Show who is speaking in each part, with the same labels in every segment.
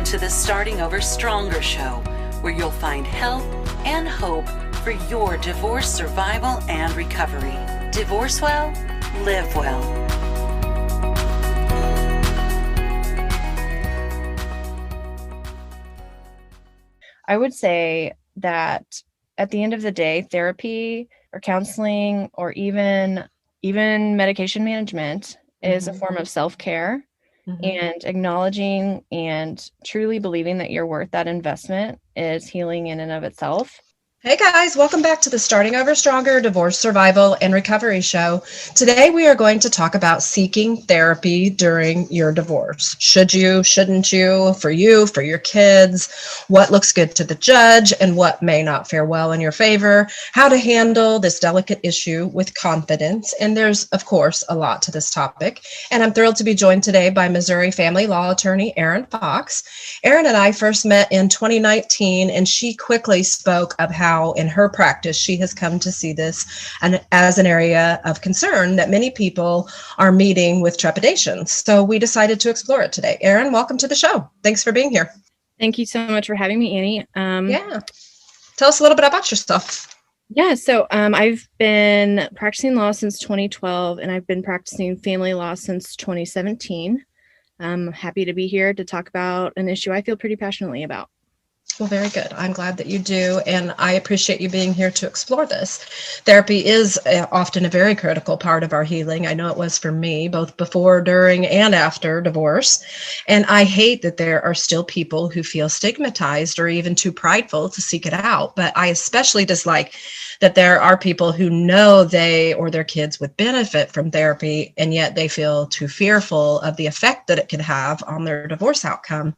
Speaker 1: to the Starting Over Stronger show, where you'll find help and hope for your divorce survival and recovery. Divorce well, live well.
Speaker 2: I would say that at the end of the day, therapy or counseling or even medication management is a form of self-care. And acknowledging and truly believing that you're worth that investment is healing in and of itself.
Speaker 3: Hey guys, welcome back to the Starting Over Stronger Divorce Survival and Recovery Show. Today we are going to talk about seeking therapy during your divorce. Should you, shouldn't you, for your kids, what looks good to the judge and what may not fare well in your favor, how to handle this delicate issue with confidence. And there's, of course, a lot to this topic. And I'm thrilled to be joined today by Missouri family law attorney Erin Fox. Erin and I first met in 2019, and she quickly spoke of how in her practice she has come to see this as an area of concern that many people are meeting with trepidation. So we decided to explore it today. Erin, welcome to the show. Thanks for being here.
Speaker 2: Thank you so much for having me, Annie.
Speaker 3: Yeah. Tell us a little bit about yourself.
Speaker 2: Yeah, so I've been practicing law since 2012, and I've been practicing family law since 2017. I'm happy to be here to talk about an issue I feel pretty passionately about.
Speaker 3: Well, very good. I'm glad that you do, and I appreciate you being here to explore this. Therapy is often a very critical part of our healing. I know it was for me, both before, during, and after divorce. And I hate that there are still people who feel stigmatized or even too prideful to seek it out. But I especially dislike that there are people who know they or their kids would benefit from therapy, and yet they feel too fearful of the effect that it could have on their divorce outcome.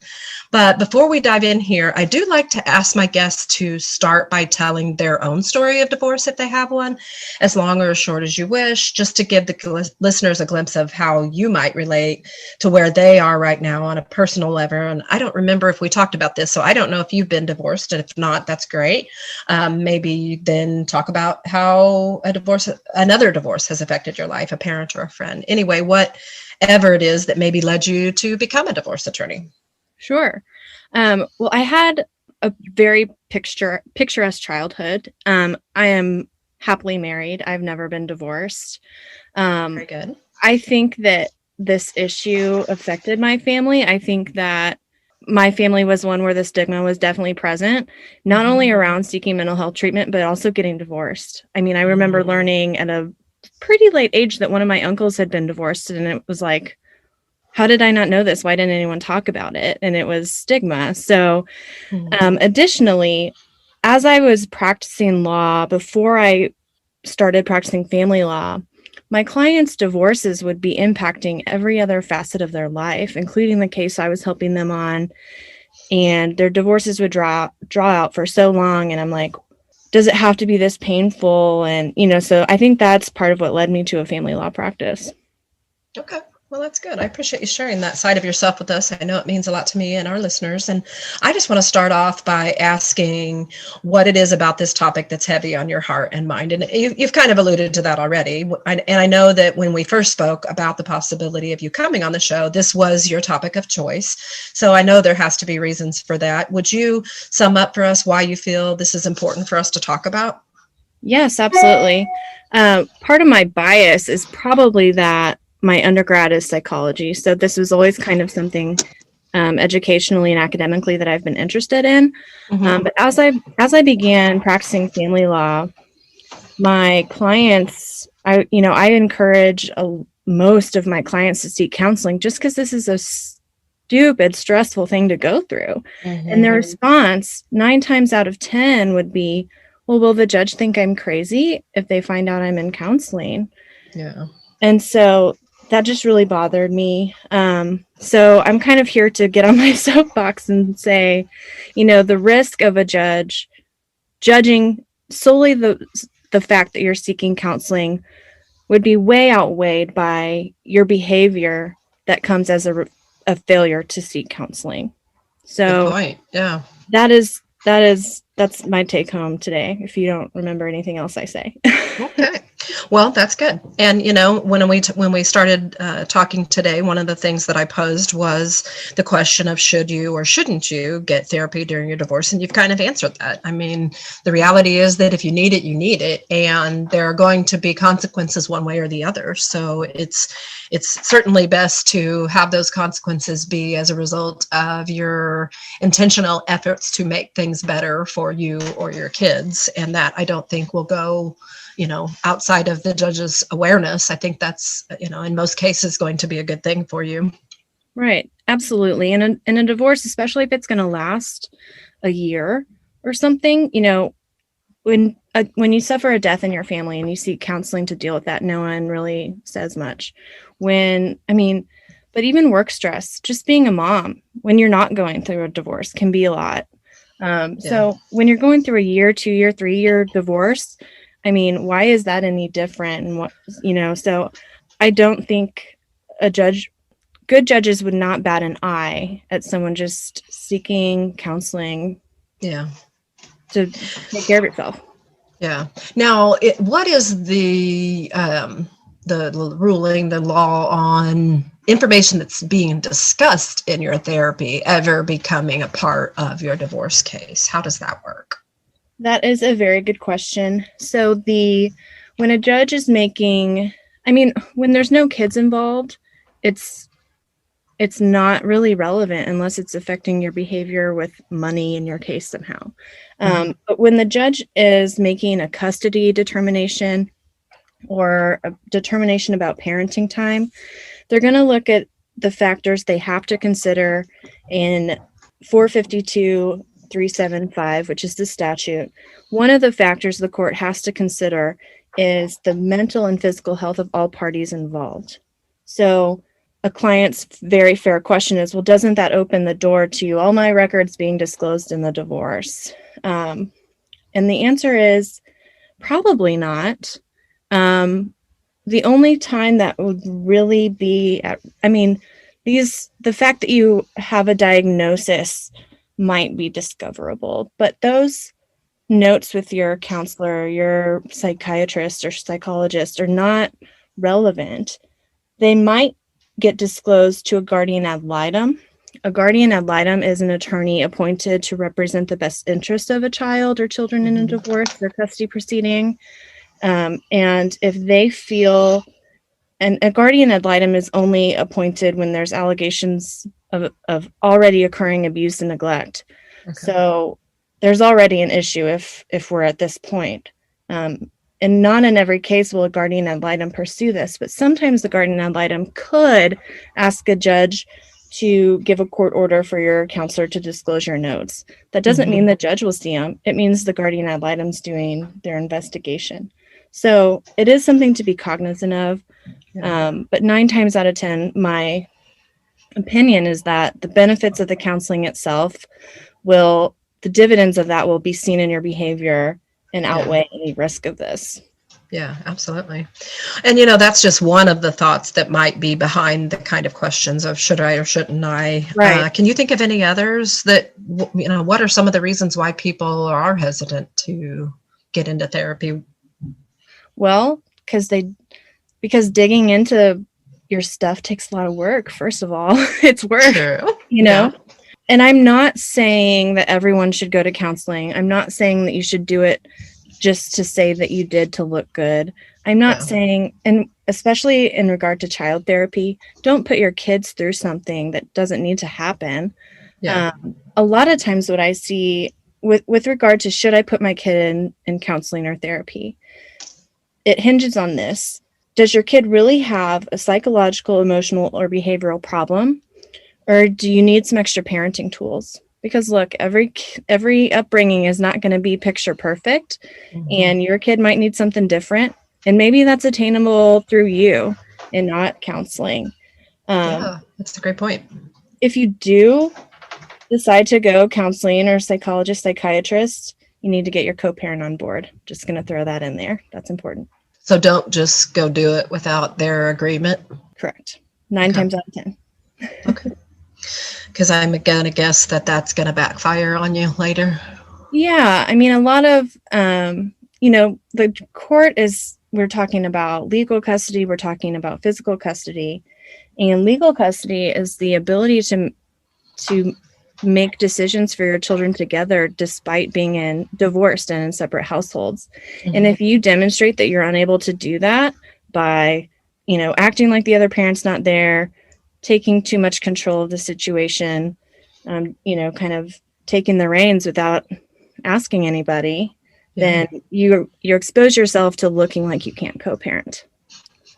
Speaker 3: But before we dive in here, I do like to ask my guests to start by telling their own story of divorce if they have one, as long or as short as you wish, just to give the listeners a glimpse of how you might relate to where they are right now on a personal level. And I don't remember if we talked about this, so I don't know if you've been divorced, and if not, that's great. Maybe then talk about how another divorce has affected your life, a parent or a friend. Anyway, whatever it is that maybe led you to become a divorce attorney.
Speaker 2: Sure. Well, I had a very picturesque childhood. I am happily married. I've never been divorced.
Speaker 3: Very good.
Speaker 2: I think that this issue affected my family. I think that my family was one where the stigma was definitely present, not only around seeking mental health treatment, but also getting divorced. I mean, I remember learning at a pretty late age that one of my uncles had been divorced, and it was like, how did I not know this? Why didn't anyone talk about it? And it was stigma. So additionally, as I was practicing law, before I started practicing family law, my clients' divorces would be impacting every other facet of their life, including the case I was helping them on. And their divorces would draw out for so long. And I'm like, does it have to be this painful? And, so I think that's part of what led me to a family law practice.
Speaker 3: Okay. Well, that's good. I appreciate you sharing that side of yourself with us. I know it means a lot to me and our listeners. And I just want to start off by asking what it is about this topic that's heavy on your heart and mind. And you've kind of alluded to that already. And I know that when we first spoke about the possibility of you coming on the show, this was your topic of choice. So I know there has to be reasons for that. Would you sum up for us why you feel this is important for us to talk about?
Speaker 2: Yes, absolutely. Part of my bias is probably that my undergrad is psychology. So this was always kind of something educationally and academically that I've been interested in. But as I began practicing family law, my clients, I encourage most of my clients to seek counseling just because this is a stupid, stressful thing to go through. And their response 9 times out of 10 would be, well, will the judge think I'm crazy if they find out I'm in counseling?
Speaker 3: Yeah.
Speaker 2: And so that just really bothered me. So I'm kind of here to get on my soapbox and say, the risk of a judge judging solely the fact that you're seeking counseling would be way outweighed by your behavior that comes as a failure to seek counseling. So
Speaker 3: good point. Yeah.
Speaker 2: That's my take home today, if you don't remember anything else I say.
Speaker 3: Okay. Well, that's good. And when we started talking today, one of the things that I posed was the question of should you or shouldn't you get therapy during your divorce, and you've kind of answered that. I mean, the reality is that if you need it, you need it, and there are going to be consequences one way or the other. So it's certainly best to have those consequences be as a result of your intentional efforts to make things better for you or your kids, and that I don't think will go outside of the judge's awareness. I think that's, in most cases going to be a good thing for you.
Speaker 2: Right. Absolutely. And in a divorce, especially if it's going to last a year or something, when you suffer a death in your family and you seek counseling to deal with that, no one really says much. But even work stress, just being a mom when you're not going through a divorce can be a lot. So when you're going through a year, 2 year, 3 year divorce, why is that any different? And so I don't think good judges would not bat an eye at someone just seeking counseling.
Speaker 3: Yeah.
Speaker 2: To take care of yourself.
Speaker 3: Yeah. Now, what is the ruling, the law on information that's being discussed in your therapy ever becoming a part of your divorce case? How does that work?
Speaker 2: That is a very good question. So when a judge is when there's no kids involved, it's not really relevant unless it's affecting your behavior with money in your case somehow. But when the judge is making a custody determination or a determination about parenting time, they're going to look at the factors they have to consider in 452-375, which is the statute. One of the factors the court has to consider is the mental and physical health of all parties involved. So a client's very fair question is, well, doesn't that open the door to all my records being disclosed in the divorce? And the answer is probably not. The only time that would really be the fact that you have a diagnosis might be discoverable, but those notes with your counselor, your psychiatrist or psychologist are not relevant. They might get disclosed to a guardian ad litem. A guardian ad litem is an attorney appointed to represent the best interest of a child or children in a divorce or custody proceeding. And if they feel, and a guardian ad litem is only appointed when there's allegations of already occurring abuse and neglect. Okay. So there's already an issue if we're at this point. And not in every case will a guardian ad litem pursue this, but sometimes the guardian ad litem could ask a judge to give a court order for your counselor to disclose your notes. That doesn't mean the judge will see them. It means the guardian ad litem's doing their investigation. So it is something to be cognizant of. But 9 times out of 10, my opinion is that the benefits of the counseling itself the dividends of that will be seen in your behavior and outweigh any risk of this.
Speaker 3: Yeah, absolutely. And, that's just one of the thoughts that might be behind the kind of questions of should I or shouldn't I?
Speaker 2: Right.
Speaker 3: Can you think of any others that, what are some of the reasons why people are hesitant to get into therapy?
Speaker 2: Well, because digging into your stuff takes a lot of work. First of all, it's work,
Speaker 3: True.
Speaker 2: Yeah. And I'm not saying that everyone should go to counseling. I'm not saying that you should do it just to say that you did to look good. I'm not saying, and especially in regard to child therapy, don't put your kids through something that doesn't need to happen. Yeah. A lot of times what I see with regard to should I put my kid in counseling or therapy, it hinges on this. Does your kid really have a psychological, emotional, or behavioral problem? Or do you need some extra parenting tools? Because look, every upbringing is not going to be picture perfect, and your kid might need something different. And maybe that's attainable through you and not counseling.
Speaker 3: That's a great point.
Speaker 2: If you do decide to go counseling or psychologist, psychiatrist, you need to get your co-parent on board. Just going to throw that in there. That's important.
Speaker 3: So don't just go do it without their agreement?
Speaker 2: Correct. 9 times out of 10.
Speaker 3: Okay. Because I'm going to guess that that's going to backfire on you later.
Speaker 2: Yeah. I mean, a lot of, the court is we're talking about legal custody, we're talking about physical custody. And legal custody is the ability to make decisions for your children together despite being divorced and in separate households. Mm-hmm. And if you demonstrate that you're unable to do that by, acting like the other parent's not there, taking too much control of the situation, kind of taking the reins without asking anybody, then you expose yourself to looking like you can't co-parent.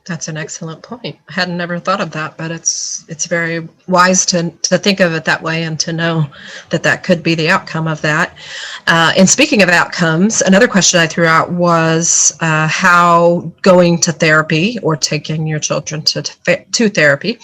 Speaker 3: That's an excellent point. I hadn't never thought of that, but it's very wise to think of it that way and to know that could be the outcome of that. And speaking of outcomes, another question I threw out was how going to therapy or taking your children to therapy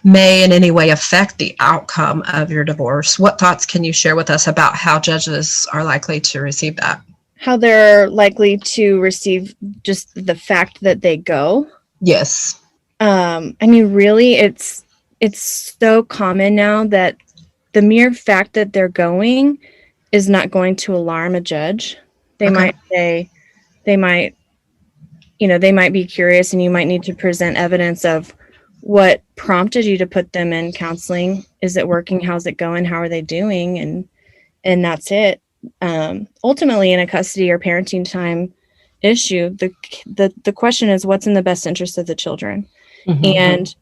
Speaker 3: may in any way affect the outcome of your divorce. What thoughts can you share with us about how judges are likely to receive that?
Speaker 2: How they're likely to receive just the fact that they go?
Speaker 3: Yes.
Speaker 2: Really, it's so common now that the mere fact that they're going is not going to alarm a judge. They might be curious, and you might need to present evidence of what prompted you to put them in counseling. Is it working? How's it going? How are they doing? And that's it. Ultimately, in a custody or parenting time issue, the question is what's in the best interest of the children. Mm-hmm. And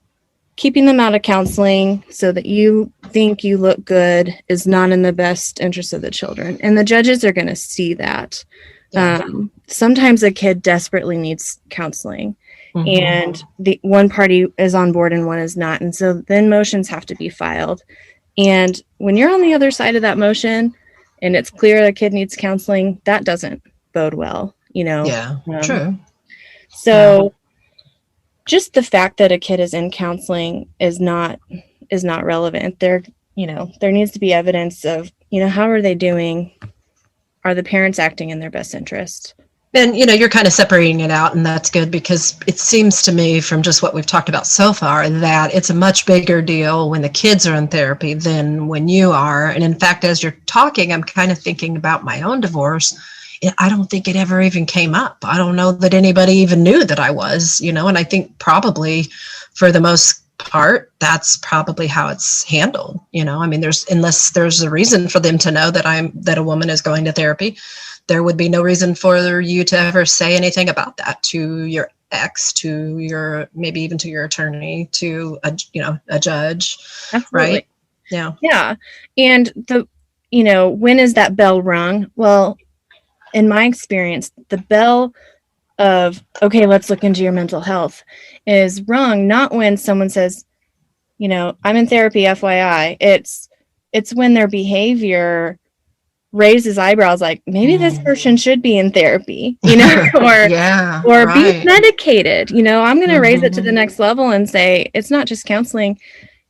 Speaker 2: keeping them out of counseling so that you think you look good is not in the best interest of the children, and the judges are going to see that. Sometimes a kid desperately needs counseling, and the one party is on board and one is not, and so then motions have to be filed. And when you're on the other side of that motion and it's clear the kid needs counseling, that doesn't bode well.
Speaker 3: True.
Speaker 2: So just the fact that a kid is in counseling is not relevant. There needs to be evidence of, how are they doing? Are the parents acting in their best interest?
Speaker 3: And, you're kind of separating it out, and that's good because it seems to me from just what we've talked about so far that it's a much bigger deal when the kids are in therapy than when you are. And in fact, as you're talking, I'm kind of thinking about my own divorce. I don't think it ever even came up. I don't know that anybody even knew that I was, and I think probably for the most part, that's probably how it's handled. Unless there's a reason for them to know that a woman is going to therapy, there would be no reason for you to ever say anything about that to your ex, to maybe even to your attorney, to a judge.
Speaker 2: Absolutely.
Speaker 3: Right?
Speaker 2: Yeah. And when is that bell rung? Well, in my experience, the bell of, okay, let's look into your mental health is rung not when someone says, I'm in therapy, FYI. It's when their behavior raises eyebrows like, maybe this person should be in therapy, or be medicated. I'm going to raise it to the next level and say, it's not just counseling.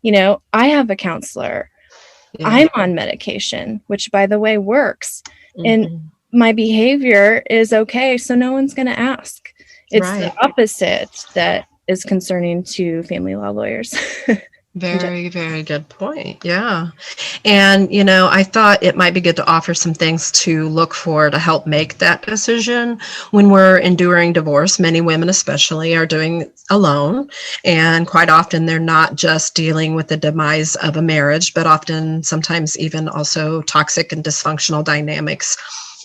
Speaker 2: I have a counselor. Yeah. I'm on medication, which by the way works. And my behavior is okay, so no one's going to ask. It's the opposite that is concerning to family law lawyers.
Speaker 3: Very, very good point. Yeah. And, I thought it might be good to offer some things to look for to help make that decision when we're enduring divorce. Many women especially are doing alone. And quite often they're not just dealing with the demise of a marriage, but often sometimes even also toxic and dysfunctional dynamics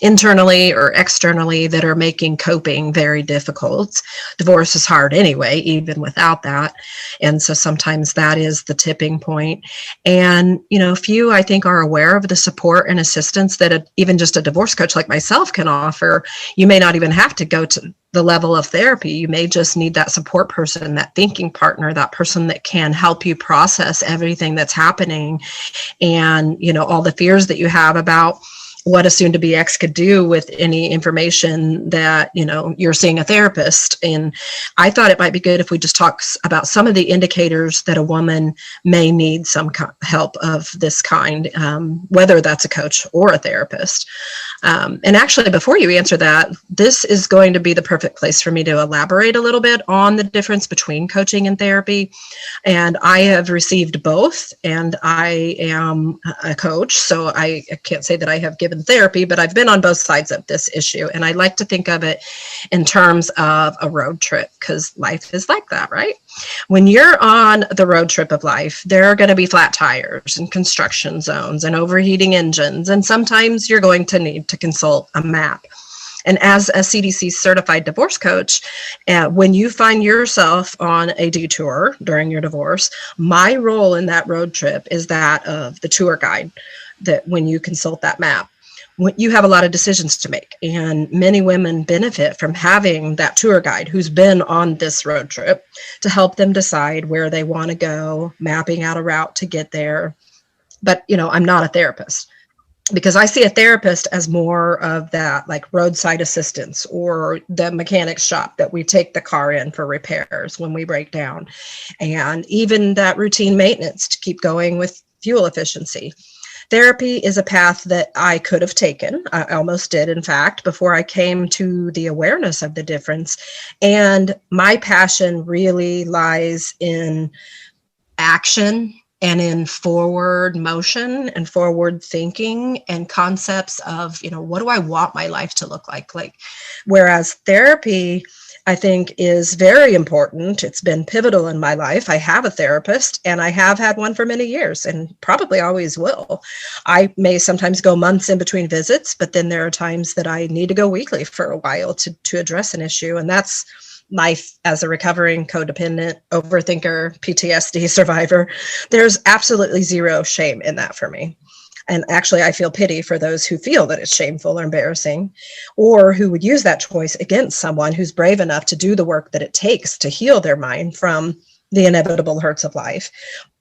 Speaker 3: internally or externally that are making coping very difficult. Divorce is hard anyway, even without that. And so sometimes that is the tipping point. And, few, I think, are aware of the support and assistance that even just a divorce coach like myself can offer. You may not even have to go to the level of therapy. You may just need that support person, that thinking partner, that person that can help you process everything that's happening and, all the fears that you have about what a soon-to-be ex could do with any information that, you're seeing a therapist. And I thought it might be good if we just talk about some of the indicators that a woman may need some help of this kind, whether that's a coach or a therapist. And actually, before you answer that, this is going to be the perfect place for me to elaborate a little bit on the difference between coaching and therapy. And I have received both, and I am a coach, so I can't say that I have given in therapy, but I've been on both sides of this issue. And I like to think of it in terms of a road trip, because life is like that, right? When you're on the road trip of life, there are going to be flat tires and construction zones and overheating engines. And sometimes you're going to need to consult a map. And as a CDC certified divorce coach, when you find yourself on a detour during your divorce, my role in that road trip is that of the tour guide, that when you consult that map, you have a lot of decisions to make. And many women benefit from having that tour guide who's been on this road trip to help them decide where they want to go, mapping out a route to get there. But, I'm not a therapist, because I see a therapist as more of that, like roadside assistance or the mechanic shop that we take the car in for repairs when we break down, and even that routine maintenance to keep going with fuel efficiency. Therapy is a path that I could have taken. I almost did, in fact, before I came to the awareness of the difference. And my passion really lies in action and in forward motion and forward thinking and concepts of, what do I want my life to look like? Whereas therapy, I think, is very important. It's been pivotal in my life. I have a therapist, and I have had one for many years and probably always will. I may sometimes go months in between visits, but then there are times that I need to go weekly for a while to address an issue. And that's life as a recovering codependent, overthinker, PTSD survivor. There's absolutely zero shame in that for me. And actually, I feel pity for those who feel that it's shameful or embarrassing, or who would use that choice against someone who's brave enough to do the work that it takes to heal their mind from the inevitable hurts of life.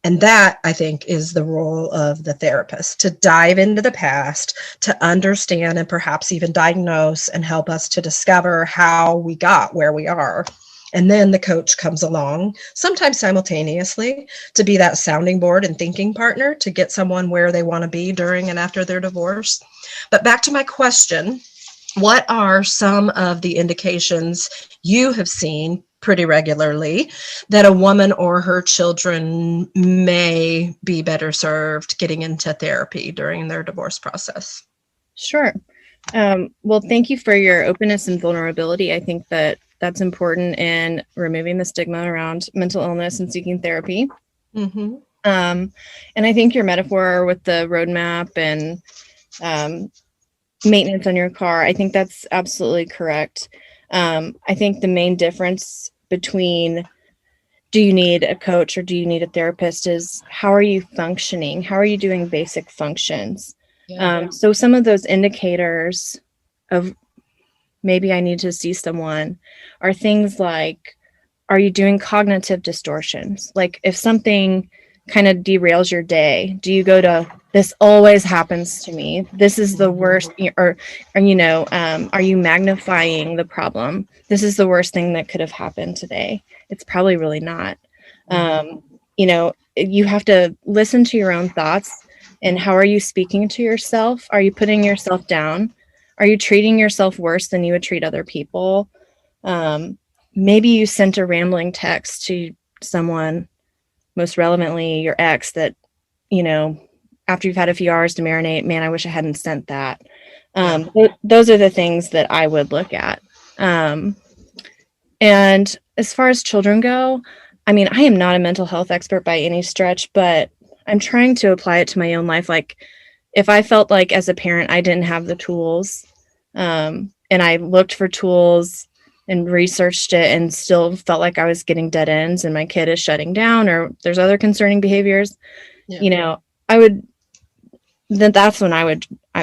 Speaker 3: And that, I think, is the role of the therapist, to dive into the past, to understand and perhaps even diagnose and help us to discover how we got where we are. And then the coach comes along, sometimes simultaneously, to be that sounding board and thinking partner to get someone where they want to be during and after their divorce. But back to my question, what are some of the indications you have seen pretty regularly that a woman or her children may be better served getting into therapy during their divorce process?
Speaker 2: Sure. Well, thank you for your openness and vulnerability. I think that's important in removing the stigma around mental illness and seeking therapy. Mm-hmm. And I think your metaphor with the roadmap and maintenance on your car, I think that's absolutely correct. I think the main difference between do you need a coach or do you need a therapist is how are you functioning? How are you doing basic functions? Yeah. So some of those indicators of maybe I need to see someone are things like, are you doing cognitive distortions? Like if something kind of derails your day, do you go to, this always happens to me, this is the worst, or are you magnifying the problem? This is the worst thing that could have happened today. It's probably really not. You have to listen to your own thoughts and how are you speaking to yourself? Are you putting yourself down? Are you treating yourself worse than you would treat other people? Maybe you sent a rambling text to someone, most relevantly your ex, that, after you've had a few hours to marinate, man, I wish I hadn't sent that. Those are the things that I would look at. And as far as children go, I am not a mental health expert by any stretch, but I'm trying to apply it to my own life. Like if I felt like as a parent, I didn't have the tools, and I looked for tools and researched it and still felt like I was getting dead ends and my kid is shutting down or there's other concerning behaviors, that's when I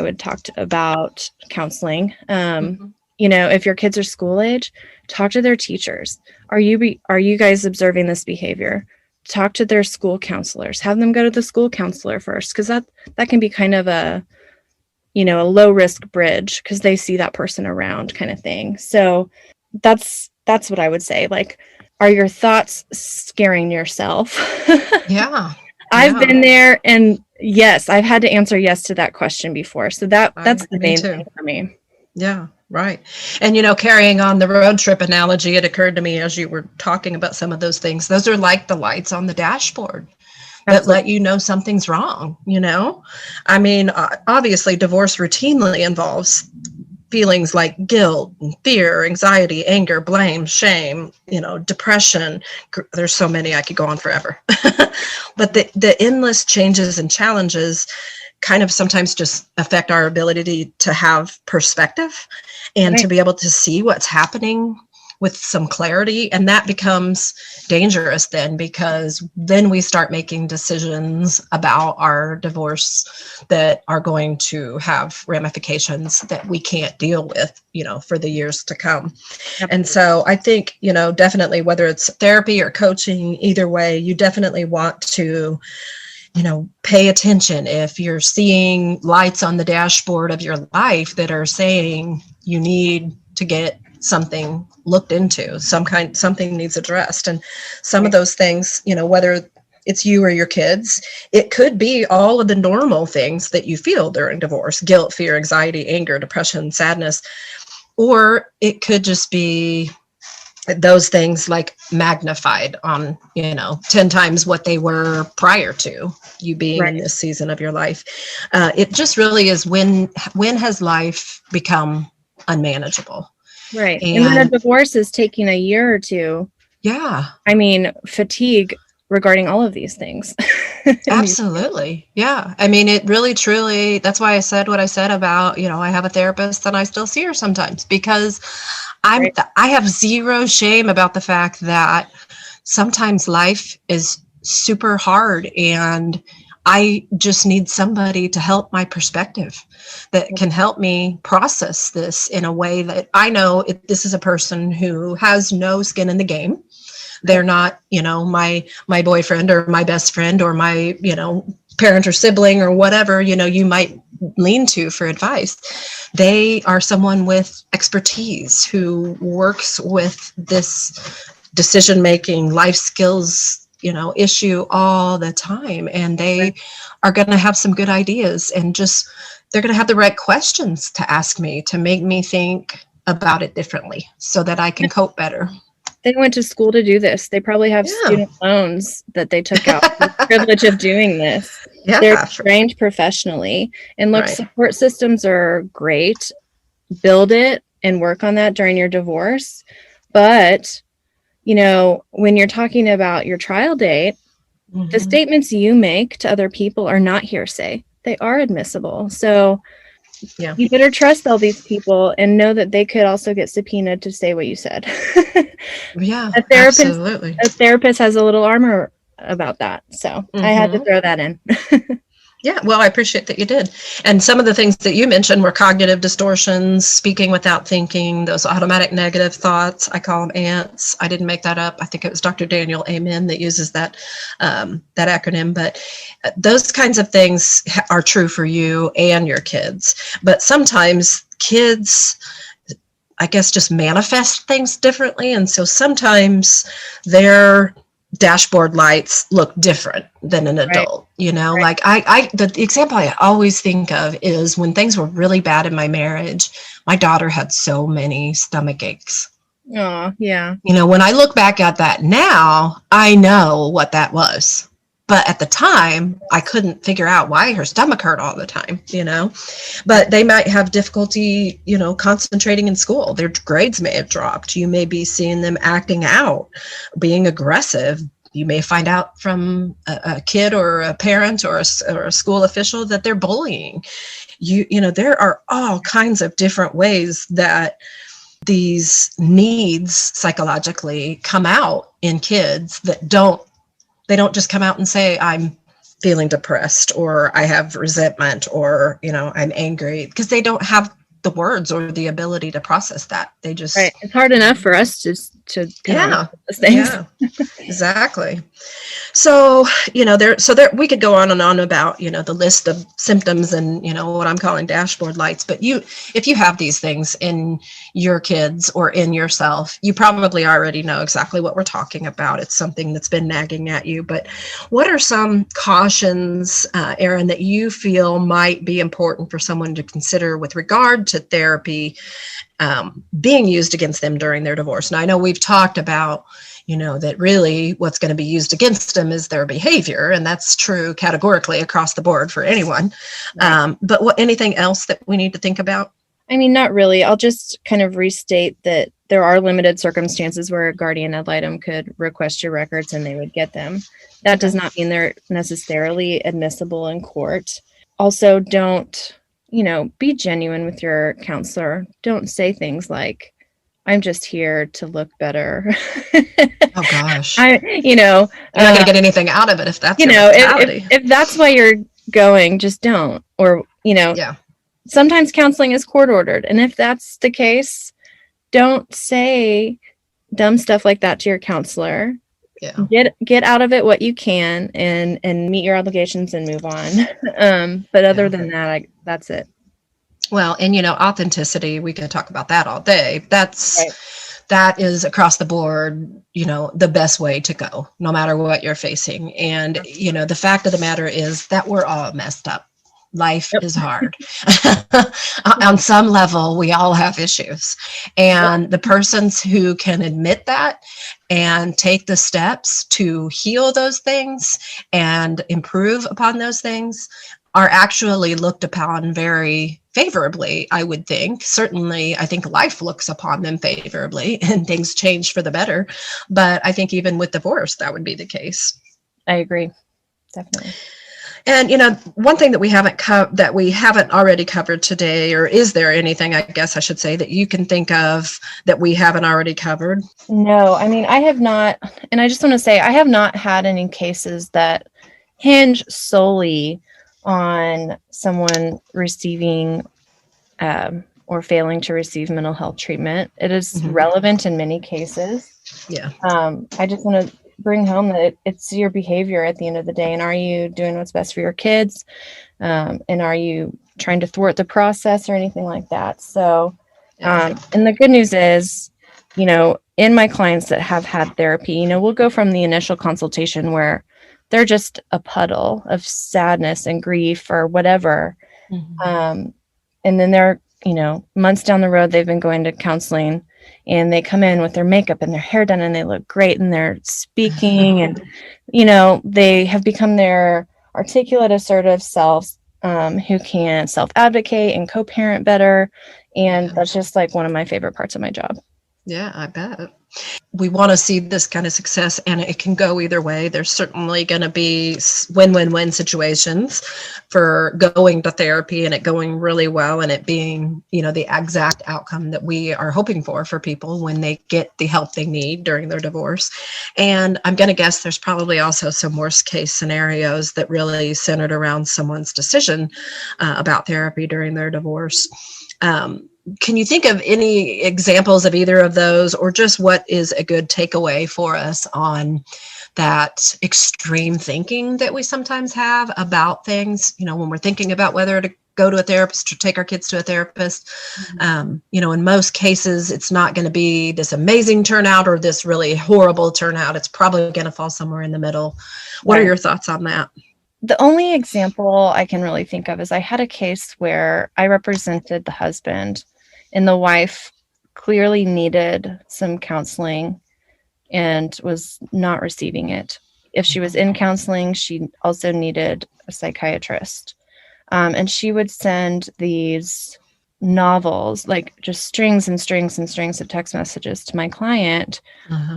Speaker 2: would talk about counseling. If your kids are school age, talk to their teachers. Are you guys observing this behavior? Talk to their school counselors. Have them go to the school counselor first, because that can be kind of a low risk bridge because they see that person around, kind of thing. So that's what I would say. Like, are your thoughts scaring yourself?
Speaker 3: Yeah.
Speaker 2: I've been there, and yes, I've had to answer yes to that question before. So that's the main thing for me.
Speaker 3: Yeah, right. And, carrying on the road trip analogy, it occurred to me as you were talking about some of those things. Those are like the lights on the dashboard. that let you know something's wrong, you know? I mean, obviously divorce routinely involves feelings like guilt, and fear, anxiety, anger, blame, shame, you know, depression. There's so many, I could go on forever. But the endless changes and challenges kind of sometimes just affect our ability to have perspective and to be able to see what's happening with some clarity. And that becomes dangerous then, because then we start making decisions about our divorce that are going to have ramifications that we can't deal with, you know, for the years to come. And so I think, you know, definitely whether it's therapy or coaching, either way, you definitely want to, you know, pay attention if you're seeing lights on the dashboard of your life that are saying you need to get something looked into, something needs addressed. And some of those things, you know, whether it's you or your kids, it could be all of the normal things that you feel during divorce: guilt, fear, anxiety, anger, depression, sadness, or it could just be those things like magnified on, you know, 10 times what they were prior to you being in this season of your life. It just really is when has life become unmanageable?
Speaker 2: Right. And then a divorce is taking a year or two.
Speaker 3: Yeah.
Speaker 2: I mean, fatigue regarding all of these things.
Speaker 3: Absolutely. Yeah. I mean, it really, truly, that's why I said what I said about, you know, I have a therapist and I still see her sometimes, because I have zero shame about the fact that sometimes life is super hard and I just need somebody to help my perspective, that can help me process this in a way that I know this is a person who has no skin in the game. They're not, you know, my boyfriend or my best friend or my, you know, parent or sibling or whatever, you know, you might lean to for advice. They are someone with expertise who works with this decision-making, life skills, you know, issue all the time. And they are going to have some good ideas, and just, they're going to have the right questions to ask me to make me think about it differently so that I can cope better.
Speaker 2: They went to school to do this. They probably have student loans that they took out for the privilege of doing this.
Speaker 3: Yeah,
Speaker 2: they're trained professionally. And look, support systems are great. Build it and work on that during your divorce. But, you know, when you're talking about your trial date, the statements you make to other people are not hearsay. They are admissible. So you better trust all these people and know that they could also get subpoenaed to say what you said.
Speaker 3: Absolutely.
Speaker 2: A therapist has a little armor about that. So I had to throw that in.
Speaker 3: Yeah, well, I appreciate that you did. And some of the things that you mentioned were cognitive distortions, speaking without thinking, those automatic negative thoughts. I call them ants. I didn't make that up. I think it was Dr. Daniel Amen that uses that that acronym. But those kinds of things are true for you and your kids. But sometimes kids, I guess, just manifest things differently. And so sometimes their dashboard lights look different than an adult, you know, like the example I always think of is when things were really bad in my marriage, my daughter had so many stomach aches.
Speaker 2: Oh, yeah.
Speaker 3: You know, when I look back at that now, I know what that was. But at the time, I couldn't figure out why her stomach hurt all the time, you know. But they might have difficulty, you know, concentrating in school. Their grades may have dropped. You may be seeing them acting out, being aggressive. You may find out from a kid or a parent or a school official that they're bullying. You know, there are all kinds of different ways that these needs psychologically come out in kids that they don't just come out and say, I'm feeling depressed or I have resentment or, you know, I'm angry, because they don't have the words or the ability to process that. They just
Speaker 2: it's hard enough for us to those things.
Speaker 3: Exactly. So, you know, there we could go on and on about, you know, the list of symptoms and, you know, what I'm calling dashboard lights. But if you have these things in your kids or in yourself, you probably already know exactly what we're talking about. It's something that's been nagging at you. But what are some cautions, Erin, that you feel might be important for someone to consider with regard to therapy being used against them during their divorce? Now, I know we've talked about, that really what's going to be used against them is their behavior. And that's true categorically across the board for anyone.
Speaker 2: Right.
Speaker 3: But anything else that we need to think about?
Speaker 2: I mean, not really. I'll just kind of restate that there are limited circumstances where a guardian ad litem could request your records and they would get them. That does not mean they're necessarily admissible in court. Also, don't, be genuine with your counselor. Don't say things like, I'm just here to look better.
Speaker 3: Oh gosh.
Speaker 2: You're not
Speaker 3: going to get anything out of it if that's
Speaker 2: if that's why you're going, just don't. Or,
Speaker 3: yeah.
Speaker 2: Sometimes counseling is court ordered. And if that's the case, don't say dumb stuff like that to your counselor.
Speaker 3: Yeah.
Speaker 2: Get out of it what you can and meet your obligations and move on. But other than that, that's it.
Speaker 3: Well, and authenticity, we could talk about that all day. That is across the board, the best way to go, no matter what you're facing. And, the fact of the matter is that we're all messed up. Life is hard. On some level, we all have issues. And the persons who can admit that and take the steps to heal those things and improve upon those things are actually looked upon very favorably, I would think. Certainly, I think life looks upon them favorably and things change for the better. But I think even with divorce, that would be the case.
Speaker 2: I agree. Definitely.
Speaker 3: And, one thing that we haven't already covered today, or is there anything, I guess I should say, that you can think of that we haven't already covered?
Speaker 2: No, I mean, I have not. And I just want to say, I have not had any cases that hinge solely on someone receiving or failing to receive mental health treatment. It is relevant in many cases.
Speaker 3: Yeah.
Speaker 2: I just want to bring home that it's your behavior at the end of the day. And are you doing what's best for your kids? And are you trying to thwart the process or anything like that? So, and the good news is, in my clients that have had therapy, we'll go from the initial consultation where they're just a puddle of sadness and grief or whatever. And then they're, months down the road, they've been going to counseling and they come in with their makeup and their hair done and they look great and they're speaking and, they have become their articulate, assertive selves who can self-advocate and co-parent better. And that's just like one of my favorite parts of my job.
Speaker 3: Yeah, I bet. We want to see this kind of success, and it can go either way. There's certainly going to be win-win-win situations for going to therapy and it going really well and it being, the exact outcome that we are hoping for people when they get the help they need during their divorce. And I'm going to guess there's probably also some worst case scenarios that really centered around someone's decision about therapy during their divorce. Can you think of any examples of either of those, or just what is a good takeaway for us on that extreme thinking that we sometimes have about things, when we're thinking about whether to go to a therapist or take our kids to a therapist? In most cases, it's not going to be this amazing turnout or this really horrible turnout. It's probably going to fall somewhere in the middle. What are your thoughts on that?
Speaker 2: The only example I can really think of is I had a case where I represented the husband and the wife clearly needed some counseling and was not receiving it. If she was in counseling, she also needed a psychiatrist. And she would send these novels, like just strings and strings and strings of text messages to my client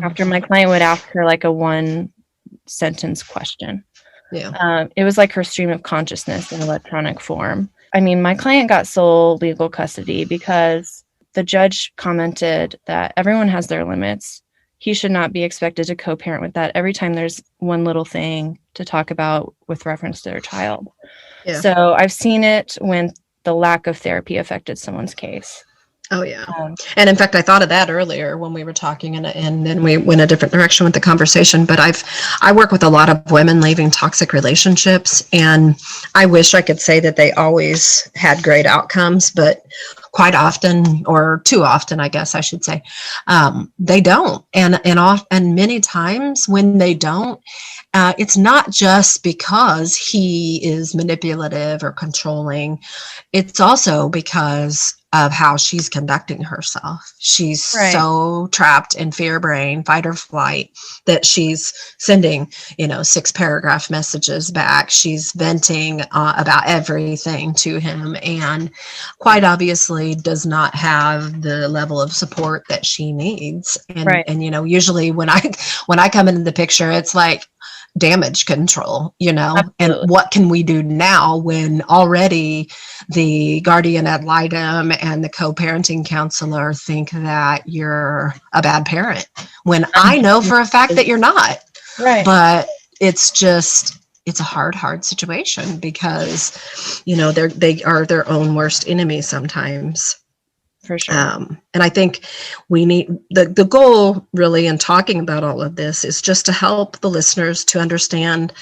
Speaker 2: after my client would ask her like a 1-sentence question.
Speaker 3: Yeah.
Speaker 2: It was like her stream of consciousness in electronic form. I mean, my client got sole legal custody because the judge commented that everyone has their limits. He should not be expected to co-parent with that every time there's one little thing to talk about with reference to their child. Yeah. So I've seen it when the lack of therapy affected someone's case.
Speaker 3: Oh, yeah. And in fact, I thought of that earlier when we were talking and then we went a different direction with the conversation. But I work with a lot of women leaving toxic relationships, and I wish I could say that they always had great outcomes, but quite often, or too often, I guess I should say, they don't. And many times when they don't, it's not just because he is manipulative or controlling. It's also because of how she's conducting herself. She's so trapped in fear brain, fight or flight, that she's sending, 6-paragraph messages back. She's venting about everything to him, and quite obviously does not have the level of support that she needs. And usually when I come into the picture, it's like damage control,
Speaker 2: Absolutely.
Speaker 3: And what can we do now when already the guardian ad litem and the co-parenting counselor think that you're a bad parent, when I know for a fact that you're not.
Speaker 2: Right.
Speaker 3: But it's a hard situation because, they are their own worst enemy sometimes.
Speaker 2: For sure.
Speaker 3: And I think we need the goal really in talking about all of this is just to help the listeners to understand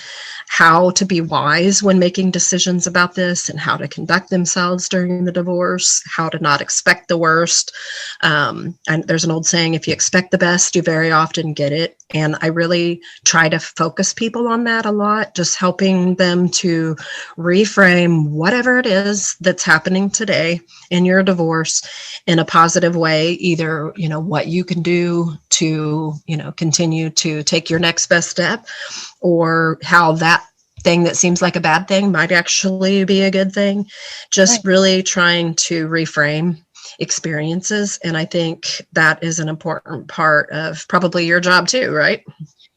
Speaker 3: how to be wise when making decisions about this, and how to conduct themselves during the divorce, how to not expect the worst. And there's an old saying, if you expect the best, you very often get it. And I really try to focus people on that a lot, just helping them to reframe whatever it is that's happening today in your divorce in a positive way, either, what you can do to, continue to take your next best step, or how that thing that seems like a bad thing might actually be a good thing. Just really trying to reframe experiences. And I think that is an important part of probably your job too, right?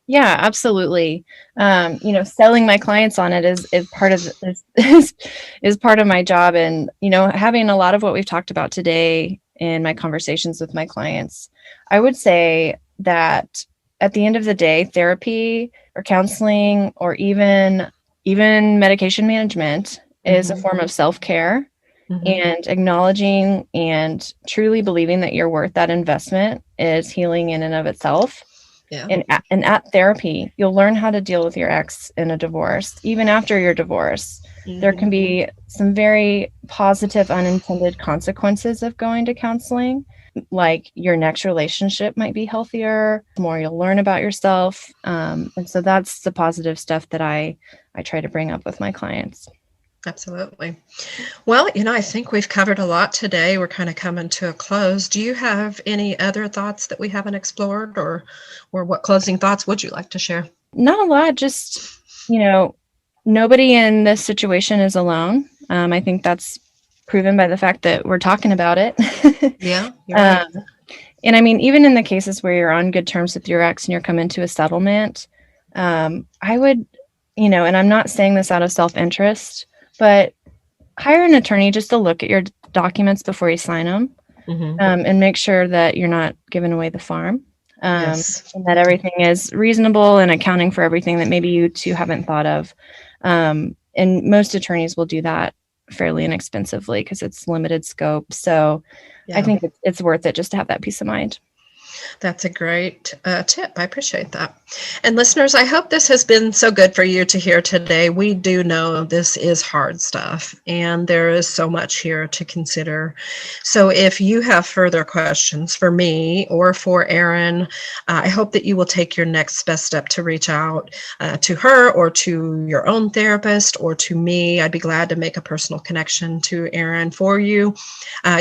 Speaker 2: Yeah, absolutely. Selling my clients on it is part of is part of my job. And, having a lot of what we've talked about today in my conversations with my clients, I would say that at the end of the day, therapy or counseling or even medication management is a form of self-care. And acknowledging and truly believing that you're worth that investment is healing in and of itself.
Speaker 3: Yeah.
Speaker 2: And at therapy, you'll learn how to deal with your ex in a divorce. Even after your divorce, there can be some very positive unintended consequences of going to counseling. Like your next relationship might be healthier, the more you'll learn about yourself. And so that's the positive stuff that I try to bring up with my clients.
Speaker 3: Absolutely. Well, I think we've covered a lot today. We're kind of coming to a close. Do you have any other thoughts that we haven't explored, or what closing thoughts would you like to share?
Speaker 2: Not a lot. Just, nobody in this situation is alone. I think that's proven by the fact that we're talking about it.
Speaker 3: Yeah. You're right.
Speaker 2: And I mean, even in the cases where you're on good terms with your ex and you're coming to a settlement, I would, and I'm not saying this out of self-interest, but hire an attorney just to look at your documents before you sign them, and make sure that you're not giving away the farm, and that everything is reasonable and accounting for everything that maybe you two haven't thought of. And most attorneys will do that fairly inexpensively because it's limited scope. So I think it's worth it just to have that peace of mind.
Speaker 3: That's a great tip. I appreciate that. And listeners, I hope this has been so good for you to hear today. We do know this is hard stuff, and there is so much here to consider. So if you have further questions for me or for Erin, I hope that you will take your next best step to reach out to her or to your own therapist or to me. I'd be glad to make a personal connection to Erin for you.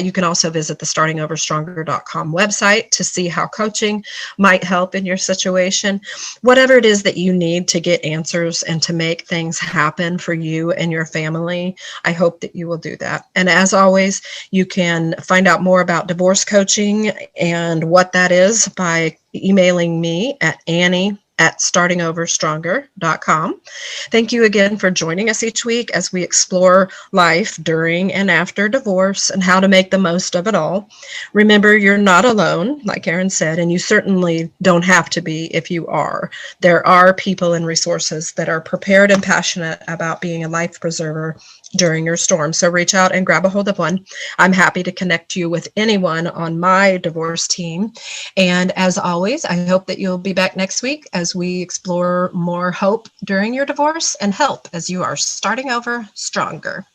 Speaker 3: You can also visit the startingoverstronger.com website to see how coaching might help in your situation. Whatever it is that you need to get answers and to make things happen for you and your family, I hope that you will do that. And as always, you can find out more about divorce coaching and what that is by emailing me at Annie@startingoverstronger.com. Thank you again for joining us each week as we explore life during and after divorce and how to make the most of it all. Remember, you're not alone, like Erin said, and you certainly don't have to be if you are. There are people and resources that are prepared and passionate about being a life preserver during your storm. So reach out and grab a hold of one. I'm happy to connect you with anyone on my divorce team. And as always, I hope that you'll be back next week as we explore more hope during your divorce and help as you are starting over stronger.